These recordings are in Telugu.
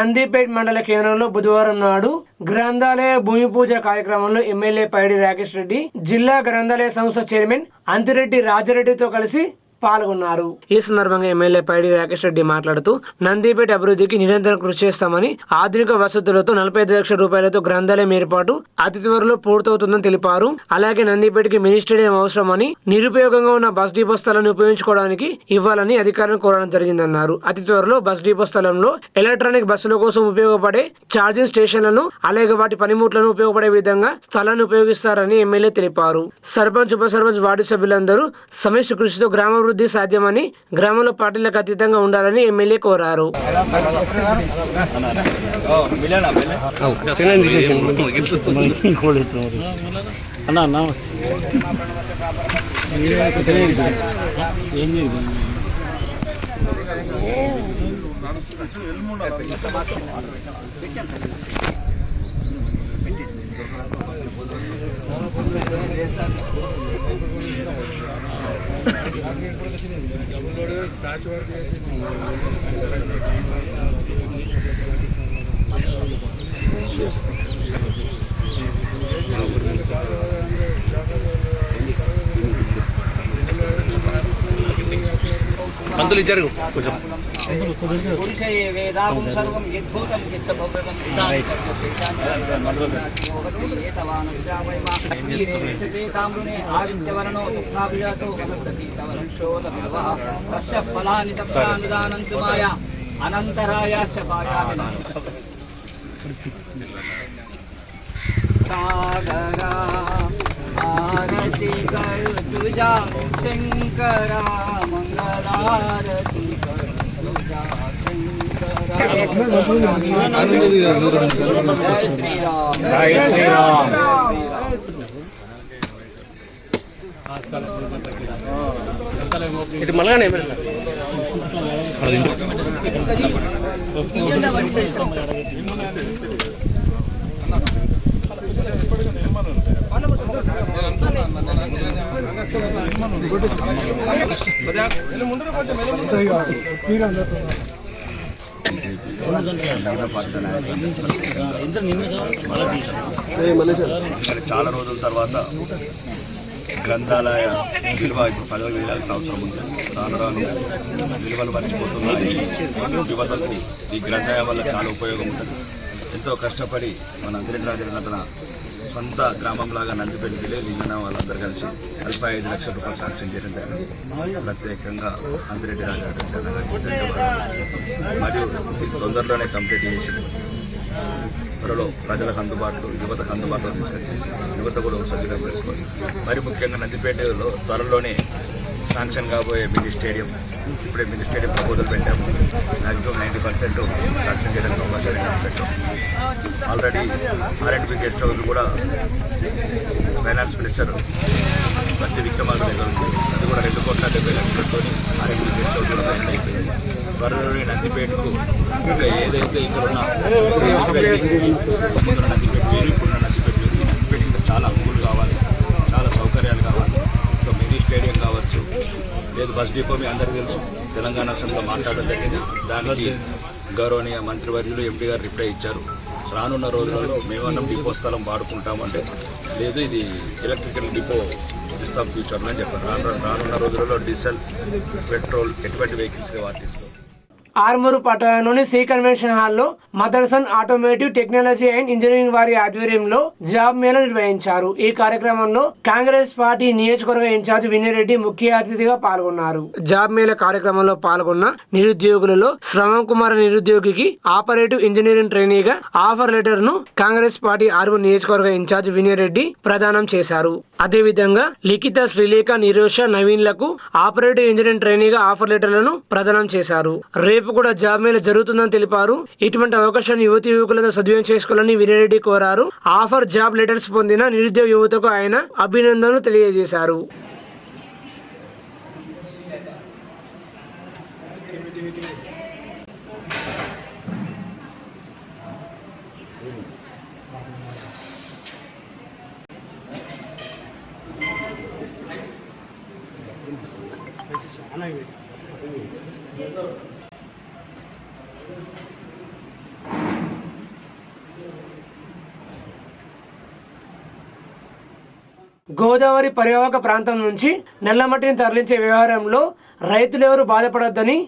నందిపేట్ మండల కేంద్రంలో బుధవారం నాడు గ్రంథాలయ భూమి పూజ కార్యక్రమంలో ఎమ్మెల్యే పైడి రాకేష్ రెడ్డి, జిల్లా గ్రంథాలయ సంస్థ చైర్మన్ అంతిరెడ్డి రాజారెడ్డితో కలిసి పాల్గొన్నారు. ఈ సందర్భంగా ఎమ్మెల్యే పైడి రాకేష్ రెడ్డి మాట్లాడుతూ నందిపేట అభివృద్ధికి నిరంతరం కృషి చేస్తామని, ఆధునిక వసతులతో 45 లక్షల రూపాయలతో గ్రంథాలయం ఏర్పాటు అతి త్వరలో పూర్తవుతుందని తెలిపారు. అలాగే నందిపేటకి మినీ స్టేడియం అవసరమని, నిరుపయోగంగా ఉన్న బస్ డిపో స్థలాన్ని ఉపయోగించుకోవడానికి ఇవ్వాలని అధికారులను కోరడం జరిగిందన్నారు. అతి త్వరలో బస్ డిపో స్థలంలో ఎలక్ట్రానిక్ బస్సుల కోసం ఉపయోగపడే ఛార్జింగ్ స్టేషన్లను, అలాగే వాటి పనిముట్లను ఉపయోగపడే విధంగా స్థలాన్ని ఉపయోగిస్తారని ఎమ్మెల్యే తెలిపారు. సర్పంచ్, ఉప సర్పంచ్, వార్డు సభ్యులందరూ సమిష్టి కృషితో గ్రామ అభివృద్ధి సాధ్యమని, గ్రామంలో పార్టీలకు అతీతంగా ఉండాలని ఎమ్మెల్యే కోరారు. పంతులు ఇచ్చారు కొంచెం आरती कर तुझा शंकरा, मंगलारती कर तुझा शंकरा। जय श्री राम, जय श्री राम। ఇది మళ్ళగానే సార్ చాలా రోజుల తర్వాత గ్రంథాలయ విలువ ఇప్పుడు ప్రజలకు వేయాల్సిన అవసరం ఉంది. రాను రాను విలువలు మర్చిపోతున్నాయి. యువతకు ఈ గ్రంథాలయం వల్ల చాలా ఉపయోగం ఉంటుంది. ఎంతో కష్టపడి మన అంతిరెడ్డి రాజారెడ్డి తన సొంత గ్రామంలాగా నందిపేట విలేజ్ నిన్న వాళ్ళందరూ కలిసి 45 లక్షల రూపాయలు శాంక్షన్ చేయడం జరిగింది. ప్రత్యేకంగా అంతిరెడ్డి రాజారెడ్డి మరియు తొందరలోనే కంప్లీట్ చేసి త్వరలో ప్రజలకు అందుబాటులో, యువతకు అందుబాటులో తీసుకొచ్చేసి యువత కూడా సద్వినియోగం చేసుకొని, మరి ముఖ్యంగా నందిపేటలో త్వరలోనే శాంక్షన్ కాబోయే మినీ స్టేడియం, ఇప్పుడే మినీ స్టేడియం ప్రపోజల్ పెట్టాము. మ్యాక్సిమం 90% శాంక్షన్ చేయడానికి అవకాశాలు పెట్టాము. ఆల్రెడీ R&B గెస్ట్ హౌస్ కూడా ఫైనాన్స్ మినిస్టర్ బత్తి విక్రమార్క దగ్గర ఉంది. అది కూడా 2,70,00,000 R&B గెస్ట్ హౌస్ కూడా ఫైనల్ అయిపోయింది. త్వరలోనే నందిపేటకు ఇంకా ఏదైతే ఇక్కడ ఉన్న నందిపేట ఇంకా చాలా అనుకూలు కావాలి, చాలా సౌకర్యాలు కావాలి. సో మినీ స్టేడియం కావచ్చు, లేదు బస్ డిపో మీ అందరికీ తెలుసు, తెలంగాణ అసెంబ్లీలో మాట్లాడడం జరిగింది. దానికి గౌరవనీయ మంత్రివర్యులు ఎంపీ గారు రిప్లై ఇచ్చారు. రానున్న రోజులలో మేమన్నా డిపో స్థలం వాడుకుంటామంటే, లేదు ఇది ఎలక్ట్రికల్ డిపో ఇస్తాం ఫ్యూచర్లో అని చెప్పారు. రానున్న రోజులలో డీజిల్, పెట్రోల్ ఎటువంటి వెహికల్స్గా వాటిస్తాం. ఆర్మూరు పట్టణంలోని సి కన్వెన్షన్ హాల్లో Motherson automotive technology and engineering వారి ఆధ్వర్యంలో జాబ్ మేళా నిర్వహించారు. ఈ కార్యక్రమంలో కాంగ్రెస్ పార్టీ నియోజకవర్గ ఇన్ఛార్జ్ వినయరెడ్డి ముఖ్య అతిథిగా పాల్గొన్నారు. జాబ్ మేళా కార్యక్రమంలో పాల్గొన్న నిరుద్యోగులలో శ్రవణ్ కుమార్ నిరుద్యోగికి ఆపరేటివ్ ఇంజనీరింగ్ ట్రైనీగా ఆఫర్ లెటర్ ను కాంగ్రెస్ పార్టీ ఆర్మూరు నియోజకవర్గ ఇన్ఛార్జ్ వినయరెడ్డి ప్రదానం చేశారు. అదేవిధంగా లిఖిత, శ్రీలేఖ, నిరోష, నవీన్లకు ఆపరేటివ్ ఇంజనీరింగ్ ట్రైనీగా ఆఫర్ లెటర్లను ప్రదానం చేశారు. రేపు కూడా జాబ్ మేళా జరుగుతుందని తెలిపారు. ఇటువంటి అవకాశాన్ని యువతి యువకులంతా సద్వినియోగం చేసుకోవాలని వినయరెడ్డి కోరారు. ఆఫర్ జాబ్ లెటర్స్ పొందిన నిరుద్యోగ యువతకు ఆయన అభినందనలు తెలియజేశారు. గోదావరి పరివాహక ప్రాంతం నుంచి నల్లమట్టిని తరలించే వ్యవహారంలో రైతులెవరూ బాధపడొద్దని,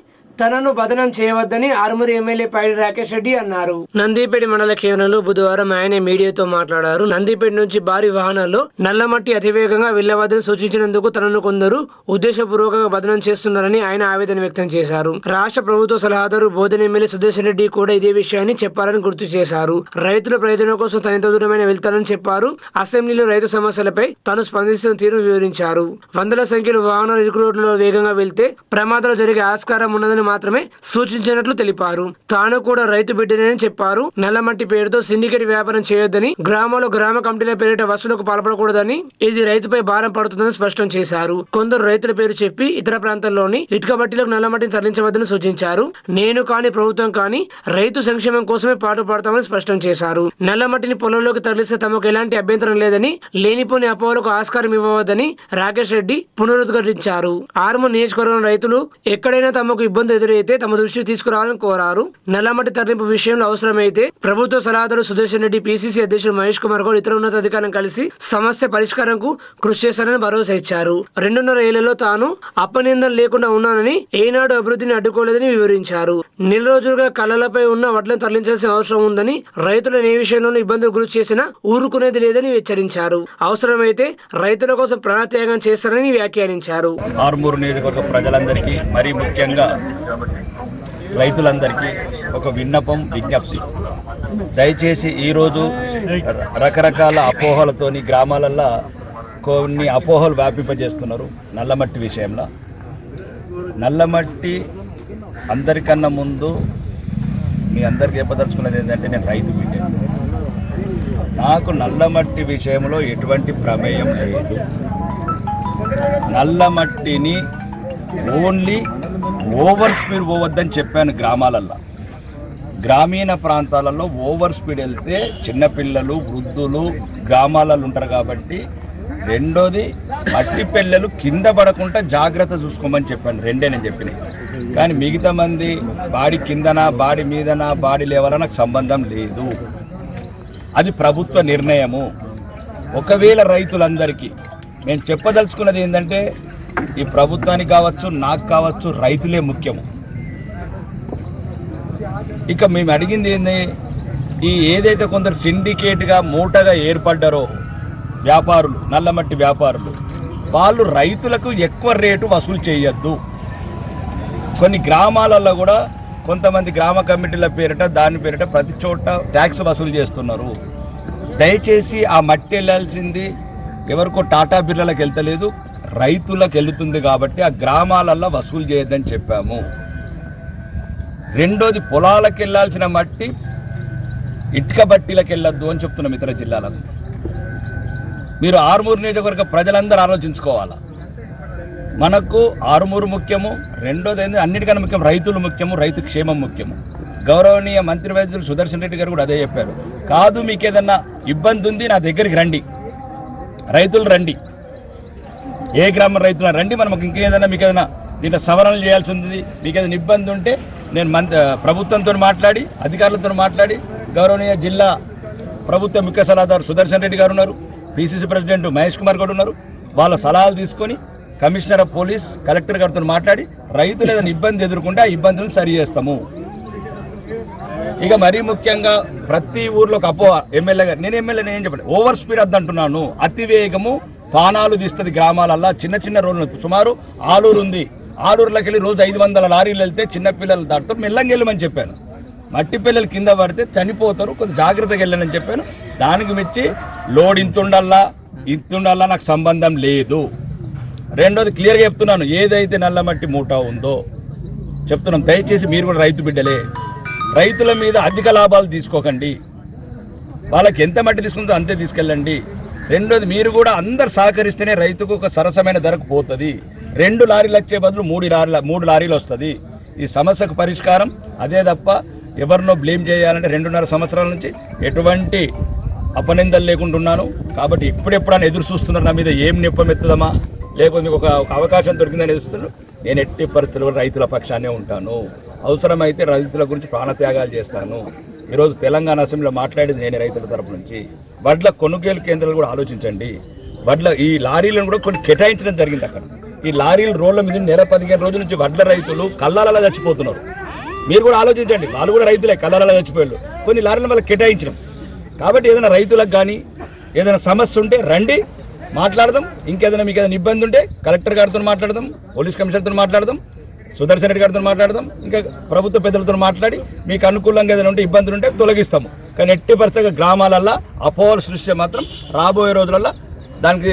తనను బదనం చేయవద్దని ఆర్మూరు ఎమ్మెల్యే పైడి రాకేష్ రెడ్డి అన్నారు. నందిపేట మండల కేంద్రంలో బుధవారం ఆయన మీడియాతో మాట్లాడారు. నందిపేట నుంచి భారీ వాహనాల్లో నల్లమట్టి అతివేగంగా వెళ్లవద్దని సూచించినందుకు తనను కొందరు ఉద్దేశపూర్వకంగా బదనం చేస్తున్నారని ఆయన ఆవేదన వ్యక్తం చేశారు. రాష్ట్ర ప్రభుత్వ సలహాదారు బోధన ఎమ్మెల్యే సుదర్శన్ రెడ్డి కూడా ఇదే విషయాన్ని చెప్పారని గుర్తు చేశారు. రైతుల ప్రయోజనం కోసం తన ఎంత దూరమైన వెళ్తానని చెప్పారు. అసెంబ్లీలో రైతు సమస్యలపై తాను స్పందిస్తున్న తీరును వివరించారు. వందల సంఖ్యలో వాహనాలు ఇరుకు రోడ్లలో వేగంగా వెళ్తే ప్రమాదాలు జరిగే ఆస్కారం ఉన్నదని మాత్రమే సూచించినట్లు తెలిపారు. తాను కూడా రైతు బిడ్డనని చెప్పారు. నల్లమట్టి పేరుతో సిండికేట్ వ్యాపారం చేయొద్దని, గ్రామాల్లో గ్రామ కమిటీల పేరిట వసూలుకు పాల్పడకూడదని, ఇది రైతుపై భారం పడుతుందని స్పష్టం చేశారు. కొందరు రైతుల పేరు చెప్పి ఇతర ప్రాంతాల్లోని ఇటుక బట్టీలకు నల్లమట్టిని తరలించవద్దని సూచించారు. నేను కానీ ప్రభుత్వం కానీ రైతు సంక్షేమం కోసమే పాటుపడతామని స్పష్టం చేశారు. నల్లమట్టిని పొలంలోకి తరలిస్తే తమకు ఎలాంటి అభ్యంతరం లేదని, లేనిపోని అపోహలకు ఆస్కారం ఇవ్వవద్దని రాకేష్ రెడ్డి పునరుద్ఘాటించారు. ఆర్మూరు నియోజకవర్గం రైతులు ఎక్కడైనా తమకు ఇబ్బంది ఎదురైతే తమ దృష్టికి తీసుకురావాలని కోరారు. నల్లమట్టి తరలింపు విషయంలో అవసరమైతే ప్రభుత్వ సలహాదారు సుదర్శన్ రెడ్డి, పిసిసి అధ్యక్షుడు మహేష్ కుమార్ గౌడ్ ఇతర ఉన్నతాధికారులను కలిసి సమస్య పరిష్కారంకు కృషి చేశారని భరోసా ఇచ్చారు. 2.5 ఏళ్లలో తాను అపనిందన లేకుండా ఉన్నానని, ఏనాడు అభివృద్ధిని అడ్డుకోలేదని వివరించారు. నెల రోజులుగా కళ్ళలపై ఉన్న వడ్లను తరలించాల్సిన అవసరం ఉందని, రైతులను ఏ విషయంలోనూ ఇబ్బందులు గురి చేసినా ఊరుకునేది లేదని హెచ్చరించారు. అవసరమైతే రైతుల కోసం ప్రాణత్యాగం చేస్తారని వ్యాఖ్యానించారు. ఆర్మూరు నియోజకవర్గ ప్రజలందరికీ, మరీ ముఖ్యంగా రైతులందరికీ ఒక విన్నపం, విజ్ఞప్తి. దయచేసి ఈరోజు రకరకాల అపోహలతోని గ్రామాలల్లో కొన్ని అపోహలు వ్యాపింపజేస్తున్నారు. నల్లమట్టి విషయంలో నల్లమట్టి అందరికన్నా ముందు మీ అందరికీ చెప్పదలుచుకున్నది ఏంటంటే, నేను రైతు బిడ్డ. నాకు నల్లమట్టి విషయంలో ఎటువంటి ప్రమేయం లేదు. నల్లమట్టిని ఓన్లీ ఓవర్ స్పీడ్ పోవద్దని చెప్పాను. గ్రామీణ ప్రాంతాలలో ఓవర్ స్పీడ్ వెళ్తే చిన్నపిల్లలు, వృద్ధులు గ్రామాలలో ఉంటారు కాబట్టి. రెండోది, మట్టి పిల్లలు కింద పడకుండా జాగ్రత్త చూసుకోమని చెప్పాను. రెండే నేను చెప్పినాయి. కానీ మిగతా మంది బాడీ కిందనా, బాడీ మీదనా, బాడీ లేవాలా నాకు సంబంధం లేదు. అది ప్రభుత్వ నిర్ణయము. ఒకవేళ రైతులందరికీ నేను చెప్పదలుచుకున్నది ఏంటంటే, ఈ ప్రభుత్వానికి కావచ్చు, నాకు కావచ్చు, రైతులే ముఖ్యము. ఇక మేము అడిగింది ఏంది, ఈ ఏదైతే కొందరు సిండికేట్గా మూటగా ఏర్పడ్డారో వ్యాపారులు, నల్లమట్టి వ్యాపారులు, వాళ్ళు రైతులకు ఎక్కువ రేటు వసూలు చేయొద్దు. కొన్ని గ్రామాలలో కూడా కొంతమంది గ్రామ కమిటీల పేరిట, దాని పేరిట ప్రతి చోట ట్యాక్స్ వసూలు చేస్తున్నారు. దయచేసి ఆ మట్టి వెళ్ళాల్సింది ఎవరికో టాటా బిర్లలకు వెళ్తలేదు, రైతులకు వెళ్తుంది కాబట్టి ఆ గ్రామాలల్లో వసూలు చేయొద్దని చెప్పాము. రెండోది, పొలాలకు వెళ్ళాల్సిన మట్టి ఇటుక బట్టీలకు వెళ్ళొద్దు అని చెప్తున్నాం ఇతర జిల్లాలకు. మీరు ఆర్మూరు నియోజకవర్గ ప్రజలందరూ ఆలోచించుకోవాలా. మనకు ఆర్మూరు ముఖ్యము. రెండోది ఏంటి, అన్నిటికన్నా ముఖ్యం రైతులు ముఖ్యము, రైతు క్షేమం ముఖ్యము. గౌరవనీయ మంత్రివర్యులు సుదర్శన్ రెడ్డి గారు కూడా అదే చెప్పారు. కాదు, మీకు ఏదన్నా ఇబ్బంది ఉంది నా దగ్గరికి రండి, రైతులు రండి, ఏ గ్రామం రైతులు రండి, మనం ఇంకేదైనా మీకు ఏదైనా దీంట్లో సవరణలు చేయాల్సి ఉంది, మీకు ఏదైనా ఇబ్బంది ఉంటే నేను ప్రభుత్వంతో మాట్లాడి, అధికారులతో మాట్లాడి, గౌరవనీయ జిల్లా ప్రభుత్వ ముఖ్య సలహాదారు సుదర్శన్ రెడ్డి గారు ఉన్నారు, పిసిసి ప్రెసిడెంట్ మహేష్ కుమార్ గౌడ్ ఉన్నారు. వాళ్ళ సలహాలు తీసుకొని కమిషనర్ ఆఫ్ పోలీస్, కలెక్టర్ గారితో మాట్లాడి రైతులు ఏదైనా ఇబ్బంది ఎదుర్కొంటే ఆ ఇబ్బందులను సరి చేస్తాము. ఇక మరీ ముఖ్యంగా ప్రతి ఊర్లో ఒక అపోహ, ఎమ్మెల్యే గారు, నేను ఎమ్మెల్యే ఏం చెప్పండి, ఓవర్ స్పీడ్ వద్దంటున్నాను. అతివేగము పానాలు తీస్తుంది గ్రామాలల్లో. చిన్న చిన్న రోడ్లు, సుమారు ఆలూరు ఉంది, ఆలూరులోకి వెళ్ళి రోజు 500 లారీలు వెళ్తే చిన్నపిల్లలు దాటుతారు, మెల్లంగా వెళ్ళమని చెప్పాను. మట్టి పిల్లలు కింద పడితే చనిపోతారు, కొంచెం జాగ్రత్తగా వెళ్ళానని చెప్పాను. దానికి మెచ్చి లోడ్ ఇంతుండల్లా నాకు సంబంధం లేదు. రెండోది, క్లియర్గా చెప్తున్నాను, ఏదైతే నల్లమట్టి మూట ఉందో చెప్తున్నాం. దయచేసి మీరు కూడా రైతు బిడ్డలే, రైతుల మీద అధిక లాభాలు తీసుకోకండి. వాళ్ళకి ఎంత మట్టి తీసుకుందో అంతే తీసుకెళ్ళండి. రెండోది, మీరు కూడా అందరు సహకరిస్తేనే రైతుకు ఒక సరసమైన ధరకు పోతుంది. 2 లారీలు వచ్చే బదులు 3 లారీలు వస్తుంది. ఈ సమస్యకు పరిష్కారం అదే తప్ప ఎవరినో బ్లేమ్ చేయాలంటే 2.5 సంవత్సరాల నుంచి ఎటువంటి అపనిందలు లేకుండా ఉన్నాను. కాబట్టి ఎప్పుడెప్పుడైనా ఎదురు చూస్తున్నారు నా మీద ఏం నెప్పమెత్తుదమా, లేకపోతే మీకు ఒక అవకాశం దొరికిందని ఎదురుస్తున్నారు. నేను ఎట్టి పరిస్థితుల్లో రైతుల పక్షాన్నే ఉంటాను. అవసరమైతే రైతుల గురించి ప్రాణత్యాగాలు చేస్తాను. ఈరోజు తెలంగాణ అసెంబ్లీలో మాట్లాడేది నేనే రైతుల తరపు నుంచి. వడ్ల కొనుగోలు కేంద్రాలు కూడా ఆలోచించండి. వడ్ల ఈ లారీలను కూడా కొన్ని కేటాయించడం జరిగింది అక్కడ. ఈ లారీల రోడ్ల మీద నెల 15 రోజుల నుంచి వడ్ల రైతులు కళ్ళాలలో చచ్చిపోతున్నారు. మీరు కూడా ఆలోచించండి, వాళ్ళు కూడా రైతులే, కళ్ళాలలో చచ్చిపోయారు. కొన్ని లారీలను వాళ్ళకి కేటాయించడం. కాబట్టి ఏదైనా రైతులకు కానీ ఏదైనా సమస్య ఉంటే రండి, మాట్లాడదాం. ఇంకేదైనా మీకు ఏదైనా ఇబ్బంది ఉంటే కలెక్టర్ గారితో మాట్లాడదాం, పోలీస్ కమిషనర్తో మాట్లాడదాం, సుదర్శన్ రెడ్డి గారితో మాట్లాడదాం, ఇంకా ప్రభుత్వ పెద్దలతో మాట్లాడి మీకు అనుకూలంగా ఏదైనా ఉంటే ఇబ్బందులు ఉంటే తొలగిస్తాము. కానీ ఎట్టి పరిస్థితిగా గ్రామాలల్లో అపోహలు సృష్టి మాత్రం రాబోయే రోజులలో దానికి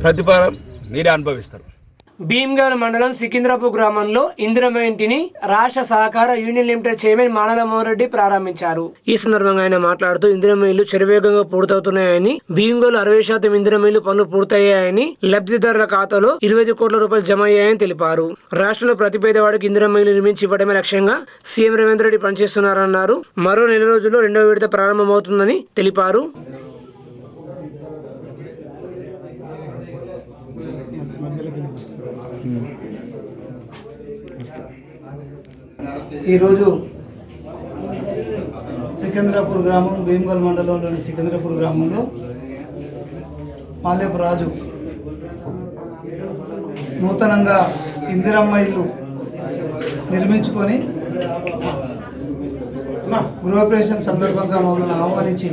ప్రతిఫలం మీరే అనుభవిస్తారు. భీమ్గల్ మండలం సికింద్రాపూర్ గ్రామంలో ఇందిరమ్మ ఇంటిని రాష్ట్ర సహకార union limited chairman మానల Mohan Reddy ప్రారంభించారు. ఈ సందర్భంగా ఆయన మాట్లాడుతూ ఇందిరమ్మ ఇల్లు శరవేగంగా పూర్తవుతున్నాయని, భీమ్గల్ 60% ఇందిరమ్మ ఇల్లు పనులు పూర్తయ్యాయని, లబ్ధిదారుల ఖాతాలో 25 కోట్ల రూపాయలు జమ అయ్యాయని తెలిపారు. రాష్ట్రంలో ప్రతి పేదవాడికి ఇందిరమ్మ ఇల్లు నిర్మించి ఇవ్వడమే లక్ష్యంగా సీఎం రేవంత్ రెడ్డి పనిచేస్తున్నారన్నారు. మరో నెల రోజుల్లో 2వ విడత ప్రారంభమవుతుందని తెలిపారు. ఈరోజు సికింద్రాపూర్ గ్రామం, భీమ్గల్ మండలంలోని సికింద్రాపూర్ గ్రామంలో మాల్యపు రాజు నూతనంగా ఇందిరమ్మ ఇల్లు నిర్మించుకొని గృహప్రవేశం సందర్భంగా మమ్మల్ని ఆహ్వానించి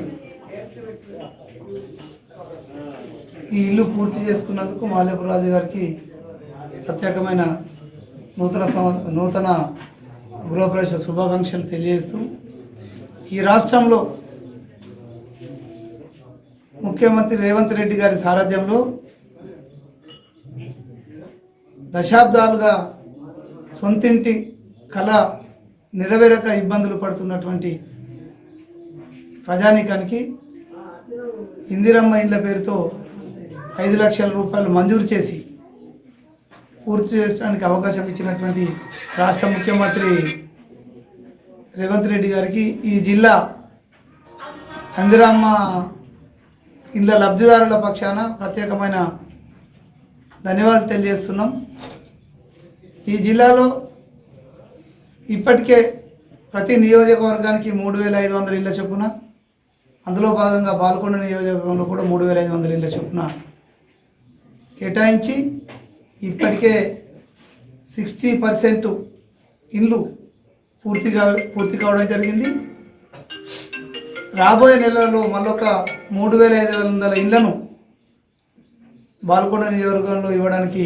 ఈ ఇల్లు పూర్తి చేసుకున్నందుకు మాల్యపు రాజు గారికి ప్రత్యేకమైన నూతన గృహప్రవేశ శుభాకాంక్షలు తెలియజేస్తూ, ఈ రాష్ట్రంలో ముఖ్యమంత్రి రేవంత్ రెడ్డి గారి సారథ్యంలో దశాబ్దాలుగా సొంతింటి కళ నెరవేరక ఇబ్బందులు పడుతున్నటువంటి ప్రజానీకానికి ఇందిరమ్మ ఇళ్ళ పేరుతో 5 లక్షల రూపాయలు మంజూరు చేసి పూర్తి చేయడానికి అవకాశం ఇచ్చినటువంటి రాష్ట్ర ముఖ్యమంత్రి రేవంత్ రెడ్డి గారికి ఈ జిల్లా ఇందిరమ్మ ఇళ్ళ లబ్ధిదారుల పక్షాన ప్రత్యేకమైన ధన్యవాదాలు తెలియజేస్తున్నాం. ఈ జిల్లాలో ఇప్పటికే ప్రతి నియోజకవర్గానికి 3,500 ఇళ్ళ చొప్పున, అందులో భాగంగా బాల్కొండ నియోజకవర్గంలో కూడా 3,500 ఇళ్ళ చొప్పున కేటాయించి ఇప్పటికే 60% ఇండ్లు పూర్తి కావడం జరిగింది. రాబోయే నెలలో మరొక 3,500 ఇళ్లను బాల్కొండ నియోజకవర్గంలో ఇవ్వడానికి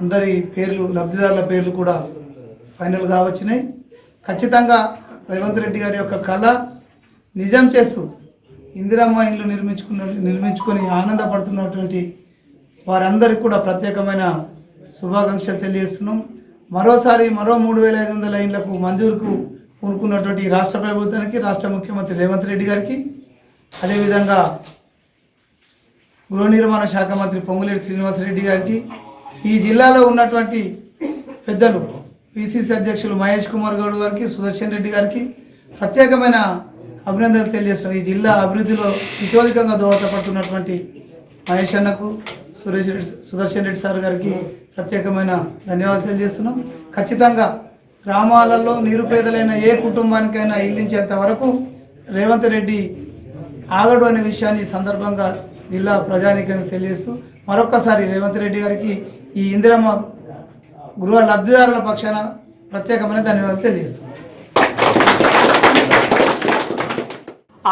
అందరి పేర్లు, లబ్ధిదారుల పేర్లు కూడా ఫైనల్ కావచ్చినాయి. ఖచ్చితంగా రేవంత్ రెడ్డి గారి యొక్క కళ నిజం చేస్తూ ఇందిరమ్మ ఇల్లు నిర్మించుకొని ఆనందపడుతున్నటువంటి వారందరికీ కూడా ప్రత్యేకమైన శుభాకాంక్షలు తెలియజేస్తున్నాం. మరోసారి మరో 3,500 ఇళ్లకు మంజూరుకు పూనుకున్నటువంటి రాష్ట్ర ప్రభుత్వానికి, రాష్ట్ర ముఖ్యమంత్రి రేవంత్ రెడ్డి గారికి, అదేవిధంగా గృహ నిర్మాణ శాఖ మంత్రి పొంగులేటి శ్రీనివాసరెడ్డి గారికి, ఈ జిల్లాలో ఉన్నటువంటి పెద్దలు పిసిసి అధ్యక్షులు మహేష్ కుమార్ గౌడ్ గారికి, సుదర్శన్ రెడ్డి గారికి ప్రత్యేకమైన అభినందనలు తెలియజేస్తున్నాం. ఈ జిల్లా అభివృద్ధిలో ఇతోధికంగా దోహదపడుతున్నటువంటి మహేష్ అన్నకు, సుదర్శన్ రెడ్డి సార్ గారికి ప్రత్యేకమైన ధన్యవాదాలు తెలియజేస్తున్నాం. ఖచ్చితంగా గ్రామాలలో నిరుపేదలైన ఏ కుటుంబానికైనా ఇల్లించేంత వరకు రేవంత్ రెడ్డి ఆగడు అనే విషయాన్ని సందర్భంగా జిల్లా ప్రజానీకానికి తెలియజేస్తూ మరొక్కసారి రేవంత్ రెడ్డి గారికి ఈ ఇందిరమ్మ గృహ లబ్ధిదారుల పక్షాన ప్రత్యేకమైన ధన్యవాదాలు తెలియజేస్తున్నాం.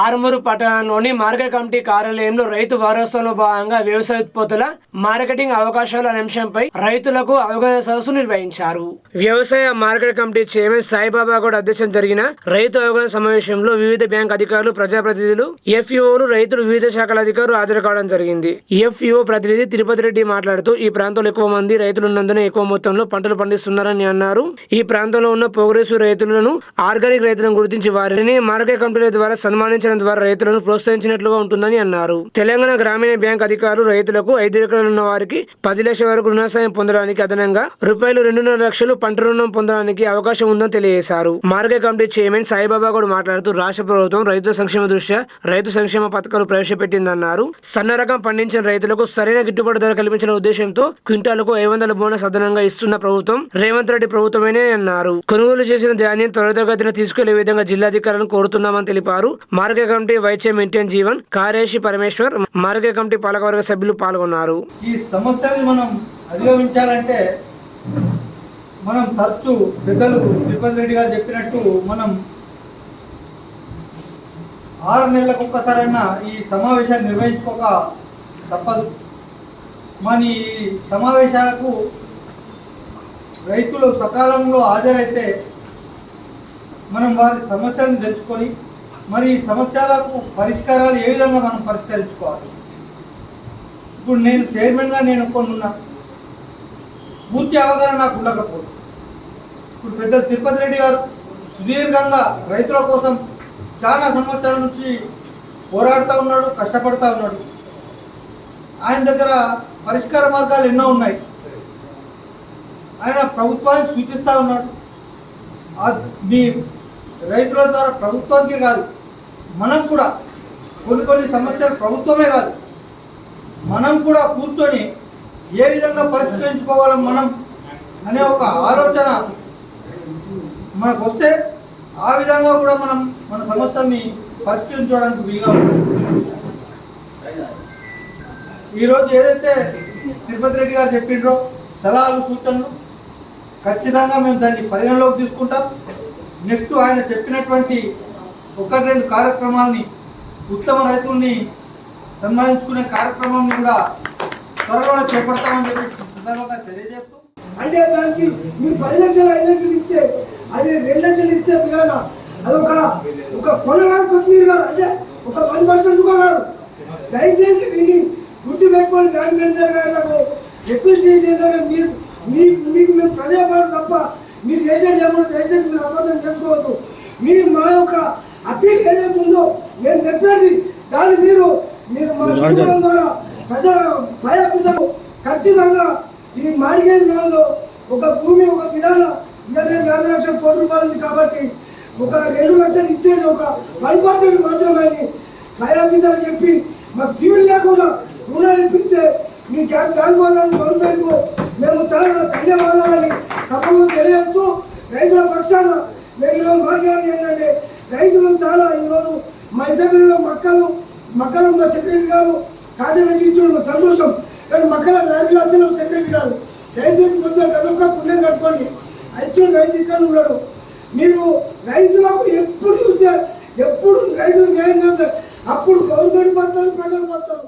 ఆరుమూరు పట్టణంలోని మార్కెట్ కమిటీ కార్యాలయంలో రైతు వారోత్సవంలో భాగంగా వ్యవసాయ ఉత్పత్తుల మార్కెటింగ్ అవకాశాలు అనే అంశంపై రైతులకు అవగాహన సదస్సు నిర్వహించారు. వ్యవసాయ market committee chairman Saibaba Goud అధ్యక్షతన జరిగిన రైతు అవగాహన సమావేశంలో వివిధ బ్యాంక్ అధికారులు, ప్రజాప్రతినిధులు, ఎఫ్ఈఓలు, రైతులు, వివిధ శాఖల అధికారులు హాజరు కావడం జరిగింది. ఎఫ్ఈఓ ప్రతినిధి తిరుపతి రెడ్డి మాట్లాడుతూ ఈ ప్రాంతంలో ఎక్కువ మంది రైతులున్నందున ఎక్కువ మొత్తంలో పంటలు పండిస్తున్నారని అన్నారు. ఈ ప్రాంతంలో ఉన్న ప్రోగ్రెసివ్ రైతులను, ఆర్గానిక్ రైతులను గుర్తించి వారిని మార్కెట్ కమిటీల ద్వారా సన్మానించడం ద్వారా రైతులను ప్రోత్సహించినట్లుగా ఉంటుందని అన్నారు. తెలంగాణ గ్రామీణ బ్యాంక్ అధికారులు రైతులకు 5 ఎకరాలు ఉన్న వారికి 10 లక్షల వరకు రుణ సాయం పొందడానికి అదనంగా ₹2.5 లక్షలు పంట రుణం పొందడానికి అవకాశం ఉందని తెలియజేశారు. Market committee chairman Saibaba Goud మాట్లాడుతూ రాష్ట్ర ప్రభుత్వం రైతుల సంక్షేమ దృష్ట్యా రైతు సంక్షేమ పథకాలు ప్రవేశపెట్టిందన్నారు. సన్న రకం పండించిన రైతులకు సరైన గిట్టుబాటు ధర కల్పించిన ఉద్దేశంతో క్వింటాలకు 500 బోనస్ అదనంగా ఇస్తున్న ప్రభుత్వం రేవంత్ రెడ్డి ప్రభుత్వమేనే అన్నారు. కొనుగోలు చేసిన ధాన్యం త్వరితగతిన తీసుకెళ్లే విధంగా జిల్లాధికారులను కోరుతున్నామని తెలిపారు. మార్గ కమిటీ వైస్ చైర్మన్ జీవన్, కార్యదర్శి పరమేశ్వర్, మార్గ కమిటీ పాలకవర్గ సభ్యులు పాల్గొన్నారు. ఈ సమస్యని మనం అధిగమించాలంటే మనం తరచు పెద్దలు తిరుపతి రెడ్డి గారు చెప్పినట్టు మనం 6 నెలలకు ఒక్కసారైనా ఈ సమావేశాన్ని నిర్వహించుకోక తప్పదు. మన ఈ సమావేశాలకు రైతులు సకాలంలో హాజరైతే మనం వారి సమస్యలను తెలుసుకొని మరి ఈ సమస్యలకు పరిష్కారాలు ఏ విధంగా మనం పరిష్కరించుకోవాలి. ఇప్పుడు నేను చైర్మన్గా నేను కొన్నున్నా, పూర్తి అవగాహన నాకు ఉండకపోవచ్చు. ఇప్పుడు పెద్ద తిరుపతి రెడ్డి గారు సుదీర్ఘంగా రైతుల కోసం చాలా సంవత్సరాల నుంచి పోరాడుతూ ఉన్నాడు, కష్టపడుతూ ఉన్నాడు. ఆయన దగ్గర పరిష్కార మార్గాలు ఎన్నో ఉన్నాయి. ఆయన ప్రభుత్వానికి సూచిస్తూ ఉన్నాడు. మీ రైతుల ద్వారా ప్రభుత్వానికి కాదు, మనం కూడా కొన్ని సమస్యలు ప్రభుత్వమే కాదు, మనం కూడా కూర్చొని ఏ విధంగా పరిష్కరించుకోవాలో మనం అనే ఒక ఆలోచన మనకు వస్తే ఆ విధంగా కూడా మనం మన సమస్యని పరిష్కరించడానికి వీలుగా ఉంటుంది. ఈరోజు ఏదైతే తిరుపతి రెడ్డి గారు చెప్పిండ్రో సలహాలు సూచనలు ఖచ్చితంగా మేము దాన్ని పరిగణలోకి తీసుకుంటాం. నెక్స్ట్ ఆయన చెప్పినటువంటి 1-2 కార్యక్రమాలని, ఉత్తమ రైతుల్ని సన్మానించుకునే కార్యక్రమాన్ని కూడా త్వరలో చేపడతామని చెప్పి సందర్భంగా తెలియజేస్తూ, అంటే దానికి మీరు 10 లక్షలు 5 లక్షలు ఇస్తే అది 2 లక్షలు ఇస్తే పిల్లల అదొక కొనగాదు మీరు కాదు, అంటే ఒక 1% కూడా కాదు. దయచేసి దీన్ని గుర్తు పెట్టుకొని బ్యాంక్ మేనేజర్ గారు రిక్వెస్ట్ చేసేదాన్ని మీకు మేము ప్రజాపాలన తప్ప మీరు చేసేది ఏమన్నా దయచేసి మీరు అబద్ధం చేసుకోవద్దు. మీరు మా యొక్క అప్పీల్ ఏదైతే ఉందో నేను చెప్పేది దాన్ని మీరు మా జీవనం ద్వారా ప్రజల ప్రయాపిస్తారు. ఖచ్చితంగా ఈ మాడిగేజ్ లోన్లో ఒక భూమి ఒక విధానం ఇంకా 50 లక్షల కోట్ల రూపాయలు ఉంది కాబట్టి ఒక 2 లక్షలు ఇచ్చేది ఒక 1% మాత్రమే ప్రయాపిస్తారని చెప్పి మాకు సివిల్ లేకుండా రుణాలు ఇప్పిస్తే మీ బ్యాంక్ వాళ్ళని గవర్నమెంట్కు మేము చాలా ధన్యవాదాలని సభలో తెలియజేస్తూ రైతుల పక్షాన మేము మాట్లాడేది ఏంటంటే రైతులు చాలా ఈరోజు మా అసెంబ్లీలో మక్కల సెక్రటరీ గారు కాంట్రిబ్యూట్ ఇచ్చిన సంతోషం. కానీ మక్కల నాయకులు సెక్రటరీ గారు దయచేసి కొంచెం గతంలో పుణ్యం కట్టుకోండి. యాక్చువల్ రైతు ఇక్కడ ఉన్నాడు. మీరు రైతులకు ఎప్పుడు చూస్తే ఎప్పుడు రైతులు న్యాయం చేస్తారు, అప్పుడు గవర్నమెంట్ పడతారు, ప్రజలు పడతారు.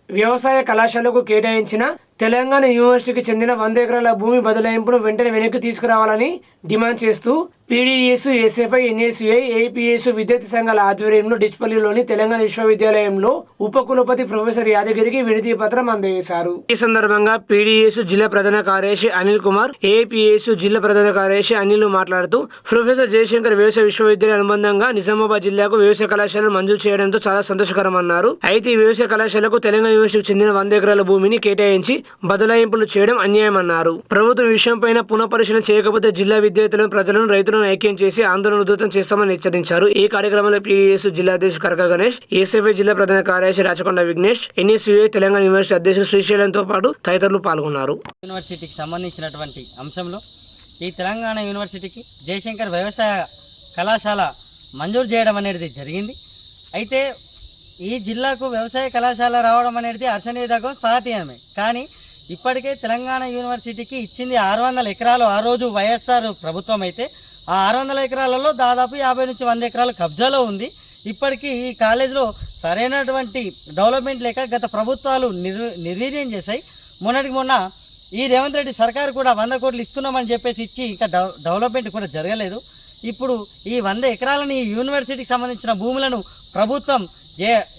వ్యవసాయ కళాశాలకు కేటాయించిన తెలంగాణ యూనివర్సిటీకి చెందిన 100 ఎకరాల భూమి బదలాయింపును వెంటనే వెనక్కి తీసుకురావాలని డిమాండ్ చేస్తూ పీడీఎస్, ఎస్ఎఫ్ఐ, ఎన్ఎస్యుఐ, ఏపీఎస్ విద్యార్థి సంఘాల ఆధ్వర్యంలో డిస్పల్లిలోని తెలంగాణ విశ్వవిద్యాలయంలో ఉపకులపతి ప్రొఫెసర్ యాదగిరికి వినతి పత్రం అందజేశారు. ఈ సందర్భంగా పీడీఎస్ జిల్లా ప్రధాన కార్యదర్శి అనిల్ కుమార్, ఏపీఎస్ జిల్లా ప్రధాన కార్యదర్శి అనిల్ మాట్లాడుతూ ప్రొఫెసర్ జయశంకర్ వ్యవసాయ విశ్వవిద్యాలయం అనుబంధంగా నిజామాబాద్ జిల్లాకు వ్యవసాయ కళాశాలను మంజూరు చేయడంతో చాలా సంతోషకరమన్నారు. అయితే ఈ వ్యవసాయ కళాశాలకు తెలంగాణ యూనివర్సిటీకి చెందిన 100 ఎకరాల భూమిని కేటాయించి బదలాయింపులు చేయడం అన్యాయమన్నారు. ప్రభుత్వం విషయంపైన పునఃపరిశీలన చేయకపోతే జిల్లా విద్యార్థులను, ప్రజలను, రైతులను ఐక్యం చేసి ఆందోళన ఉధృతం చేస్తామని హెచ్చరించారు. ఈ కార్యక్రమంలో పీడీఎస్ జిల్లా అధ్యక్షుడు కరక గణేష్, ఎస్ఎఫ్ఐ జిల్లా ప్రధాన కార్యదర్శి రాచకొండ విఘ్నేష్, ఎన్ఎస్యుఐ తెలంగాణ యూనివర్సిటీ అధ్యక్షుడు శ్రీశైలంతో పాటు తదితరులు పాల్గొన్నారు. యూనివర్సిటీకి సంబంధించినటువంటి అంశంలో ఈ తెలంగాణ యూనివర్సిటీకి జయశంకర్ వ్యవసాయ కళాశాల మంజూరు చేయడం అనేది జరిగింది. అయితే ఈ జిల్లాకు వ్యవసాయ కళాశాల రావడం అనేది హర్షణీయదగ్గం, సాధ్యమే. కానీ ఇప్పటికే తెలంగాణ యూనివర్సిటీకి ఇచ్చింది 600 ఎకరాలు. ఆ రోజు వైఎస్ఆర్ ప్రభుత్వం అయితే ఆ 600 ఎకరాలలో దాదాపు 50 నుంచి 100 ఎకరాలు కబ్జాలో ఉంది. ఇప్పటికీ ఈ కాలేజీలో సరైనటువంటి డెవలప్మెంట్ లేక గత ప్రభుత్వాలు నిర్వీర్యం చేశాయి. మొన్న ఈ రేవంత్ రెడ్డి సర్కారు కూడా 100 కోట్లు ఇస్తున్నామని చెప్పేసి ఇచ్చి ఇంకా డెవలప్మెంట్ కూడా జరగలేదు. ఇప్పుడు ఈ 100 ఎకరాలని ఈ యూనివర్సిటీకి సంబంధించిన భూములను ప్రభుత్వం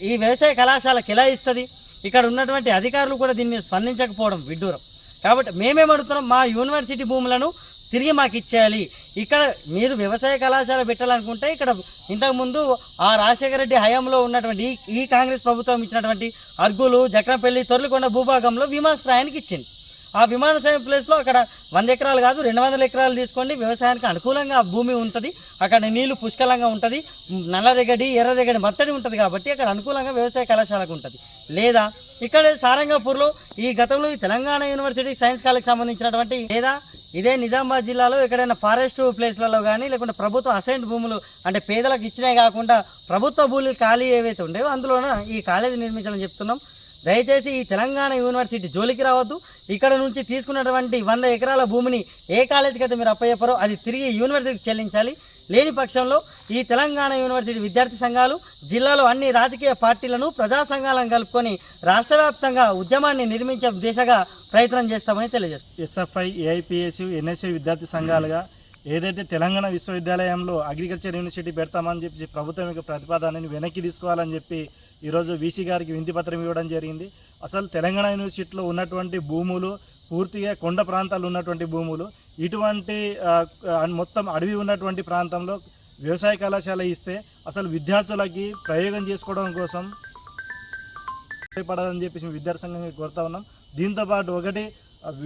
ఈ వ్యవసాయ కళాశాలకు ఎలా ఇస్తుంది? ఇక్కడ ఉన్నటువంటి అధికారులు కూడా దీన్ని స్పందించకపోవడం విడ్డూరం. కాబట్టి మేమేమడుగుతున్నాం, మా యూనివర్సిటీ భూములను తిరిగి మాకు ఇచ్చేయాలి. ఇక్కడ మీరు వ్యవసాయ కళాశాల పెట్టాలనుకుంటే ఇక్కడ ఇంతకుముందు ఆ రాజశేఖర రెడ్డి హయాంలో ఉన్నటువంటి ఈ కాంగ్రెస్ ప్రభుత్వం ఇచ్చినటువంటి అర్గులు, జక్రంపల్లి, తొర్లకొండ భూభాగంలో విమానాశ్రయానికి ఇచ్చింది. ఆ విమానాశ్రయం ప్లేస్లో అక్కడ 100 ఎకరాలు కాదు 200 ఎకరాలు తీసుకోండి. వ్యవసాయానికి అనుకూలంగా భూమి ఉంటుంది, అక్కడ నీళ్లు పుష్కలంగా ఉంటుంది, నల్లరేగడి, ఎర్రరేగడి మత్తడి ఉంటుంది కాబట్టి అక్కడ అనుకూలంగా వ్యవసాయ కళాశాలకు ఉంటుంది. లేదా ఇక్కడ సారంగపూర్లో ఈ గతంలో ఈ తెలంగాణ యూనివర్సిటీ సైన్స్ కాలేజ్కి సంబంధించినటువంటి లేదా ఇదే నిజామాబాద్ జిల్లాలో ఎక్కడైనా ఫారెస్ట్ ప్లేస్లలో కానీ లేకుంటే ప్రభుత్వ అసైన్డ్ భూములు అంటే పేదలకు ఇచ్చినాయి కాకుండా ప్రభుత్వ భూములు ఖాళీ ఏవైతే ఉండేవో అందులోన ఈ కాలేజీ నిర్మించాలని చెప్తున్నాం. దయచేసి ఈ తెలంగాణ యూనివర్సిటీ జోలికి రావద్దు. ఇక్కడ నుంచి తీసుకున్నటువంటి 100 ఎకరాల భూమిని ఏ కాలేజీకి అయితే మీరు అప్పయ్యపారో అది తిరిగి యూనివర్సిటీకి చెల్లించాలి. లేని పక్షంలో ఈ తెలంగాణ యూనివర్సిటీ విద్యార్థి సంఘాలు జిల్లాలో అన్ని రాజకీయ పార్టీలను ప్రజా సంఘాలను కలుపుకొని రాష్ట్ర వ్యాప్తంగా ఉద్యమాన్ని నిర్మించే దిశగా ప్రయత్నం చేస్తామని తెలియజేస్తాం. ఎస్ఎఫ్ఐ, ఏఐపిఎస్యు, ఎన్ఎస్యు విద్యార్థి సంఘాలుగా ఏదైతే తెలంగాణ విశ్వవిద్యాలయంలో అగ్రికల్చర్ యూనివర్సిటీ పెడతామని చెప్పి ప్రభుత్వం యొక్క ప్రతిపాదనని వెనక్కి తీసుకోవాలని చెప్పి ఈరోజు వీసీ గారికి వినతిపత్రం ఇవ్వడం జరిగింది. అసలు తెలంగాణ యూనివర్సిటీలో ఉన్నటువంటి భూములు పూర్తిగా కొండ ప్రాంతాలు ఉన్నటువంటి భూములు, ఇటువంటి మొత్తం అడవి ఉన్నటువంటి ప్రాంతంలో వ్యవసాయ కళాశాల ఇస్తే అసలు విద్యార్థులకి ప్రయోగం చేసుకోవడం కోసం ఉపయోగపడదని చెప్పేసి విద్యార్థి సంఘంగా కోరుతా ఉన్నాం. దీంతోపాటు ఒకటి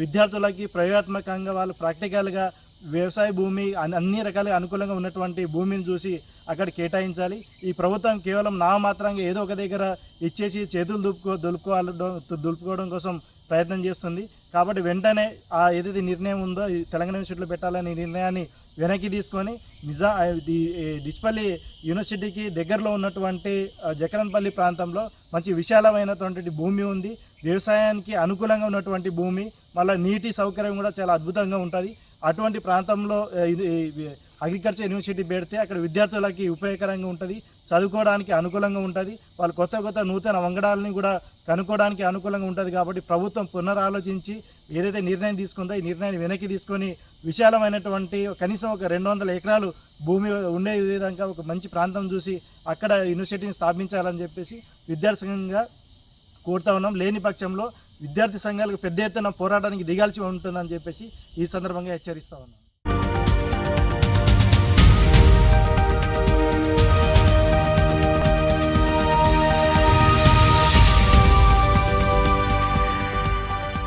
విద్యార్థులకి ప్రయోగాత్మకంగా వాళ్ళు ప్రాక్టికల్గా వ్యవసాయ భూమి అన్ని రకాలుగా అనుకూలంగా ఉన్నటువంటి భూమిని చూసి అక్కడ కేటాయించాలి. ఈ ప్రభుత్వం కేవలం నామమాత్రంగా ఏదో ఒక దగ్గర ఇచ్చేసి చేతులు దులుపుకోవడం కోసం ప్రయత్నం చేస్తుంది. కాబట్టి వెంటనే ఏదైతే నిర్ణయం ఉందో ఈ తెలంగాణ యూనివర్సిటీలో పెట్టాలని నిర్ణయాన్ని వెనక్కి తీసుకొని డిచ్పల్లి యూనివర్సిటీకి దగ్గరలో ఉన్నటువంటి జకరన్పల్లి ప్రాంతంలో మంచి విశాలమైనటువంటి భూమి ఉంది, వ్యవసాయానికి అనుకూలంగా ఉన్నటువంటి భూమి, మళ్ళీ నీటి సౌకర్యం కూడా చాలా అద్భుతంగా ఉంటుంది. అటువంటి ప్రాంతంలో అగ్రికల్చర్ యూనివర్సిటీ పెడితే అక్కడ విద్యార్థులకి ఉపయోగకరంగా ఉంటుంది, చదువుకోవడానికి అనుకూలంగా ఉంటుంది, వాళ్ళు కొత్త నూతన వంగడాలని కూడా కనుక్కోవడానికి అనుకూలంగా ఉంటుంది. కాబట్టి ప్రభుత్వం పునరాలోచించి ఏదైతే నిర్ణయం తీసుకుందో ఈ నిర్ణయాన్ని వెనక్కి తీసుకొని విశాలమైనటువంటి కనీసం ఒక 200 ఎకరాలు భూమి ఉండే విధంగా ఒక మంచి ప్రాంతం చూసి అక్కడ యూనివర్సిటీని స్థాపించాలని చెప్పేసి విద్యార్థి సంఘంగా కోరుతా ఉన్నాం. లేని పక్షంలో విద్యార్థి సంఘాలకు పెద్ద ఎత్తున పోరాటానికి దిగాల్సి ఉంటుందని చెప్పేసి ఈ సందర్భంగా హెచ్చరిస్తా ఉన్నాం.